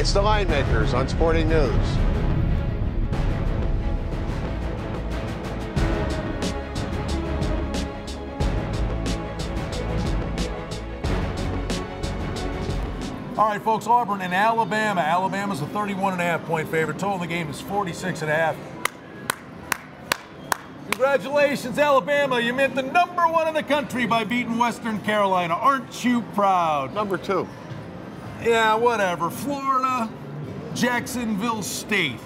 It's the Line Makers on Sporting News. All right, folks, Auburn and Alabama. Alabama's a 31.5-point favorite. Total in the game is 46.5. Congratulations, Alabama. You meant the #1 in the country by beating Western Carolina. Aren't you proud? #2. Yeah, whatever. Florida, Jacksonville State.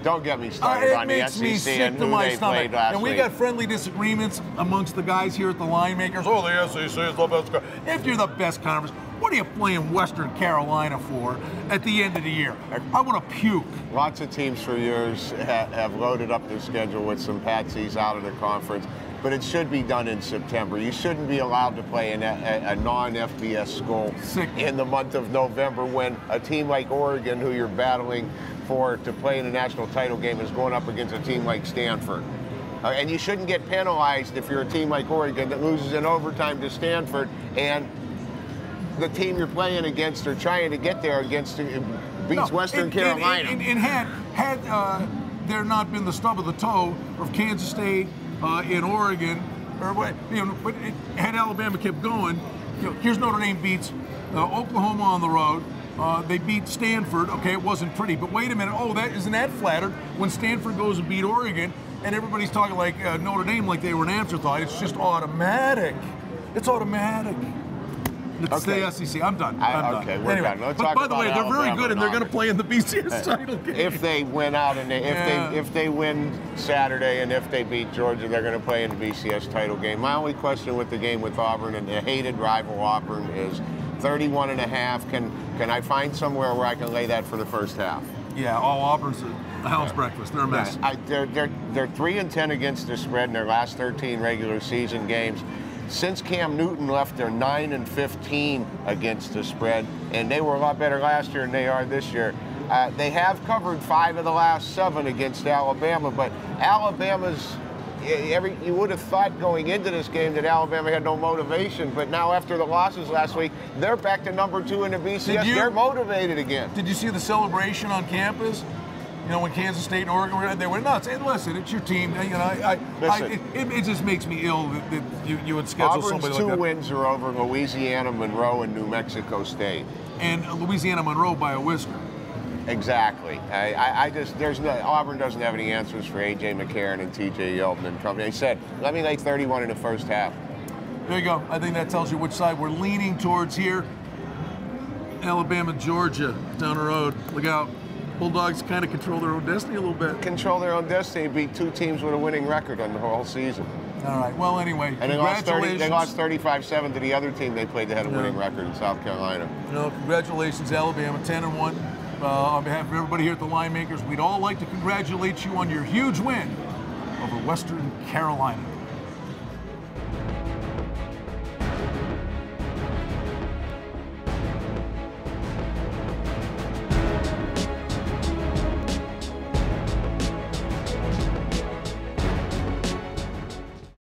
Don't get me started on the It makes me SEC sick and to who my they stomach. played last And we week. got friendly disagreements amongst the guys here at the Line Makers. Oh, the SEC is the best. If you're the best conference, what are you playing Western Carolina for at the end of the year? I want to puke. Lots of teams for years have loaded up their schedule with some patsies out of the conference, but it should be done in September. You shouldn't be allowed to play in a non-FBS school in the month of November when a team like Oregon, who you're battling for to play in a national title game, is going up against a team like Stanford. And you shouldn't get penalized if you're a team like Oregon that loses in overtime to Stanford and the team you're playing against or trying to get there against beats Western Carolina. And had there not been the stub of the toe of Kansas State in Oregon, or but had Alabama kept going, here's Notre Dame beats Oklahoma on the road. They beat Stanford. Okay, it wasn't pretty, but wait a minute. Oh, isn't that flattered when Stanford goes and beat Oregon, and everybody's talking like Notre Dame like they were an afterthought. It's just automatic. It's automatic. It's the SEC. I'm done. Okay, we're anyway, done. But by the way, they're very good, and they're going to play in the BCS title game. If they win out, and if they win Saturday, and if they beat Georgia, they're going to play in the BCS title game. My only question with the game with Auburn and the hated rival Auburn is 31.5. Can I find somewhere where I can lay that for the first half? Yeah, Auburn's a house breakfast. They're a mess. They're 3-10 against the spread in their last 13 regular season games. Since Cam Newton left, they're 9-15 against the spread, and they were a lot better last year than they are this year. They have covered 5 of the last 7 against Alabama, but Alabama's, you would have thought going into this game that Alabama had no motivation, but now after the losses last week, they're back to #2 in the BCS. They're motivated again. Did you see the celebration on campus? When Kansas State and Oregon they were nuts. And listen, it's your team. It just makes me ill that you would schedule Auburn's somebody like that. 2 wins are over Louisiana, Monroe, and New Mexico State. And Louisiana Monroe by a whisker. Exactly. Auburn doesn't have any answers for A.J. McCarron and T.J. Yeldon and company. They said, let me lay 31 in the first half. There you go. I think that tells you which side we're leaning towards here. Alabama, Georgia, down the road. Look out. Bulldogs kind of control their own destiny a little bit. Control their own destiny, beat 2 teams with a winning record on the whole season. All right. Well, anyway, and congratulations. They lost 35-7 to the other team they played that had a winning record in South Carolina. Congratulations, Alabama, 10-1. On behalf of everybody here at the Line Makers, we'd all like to congratulate you on your huge win over Western Carolina.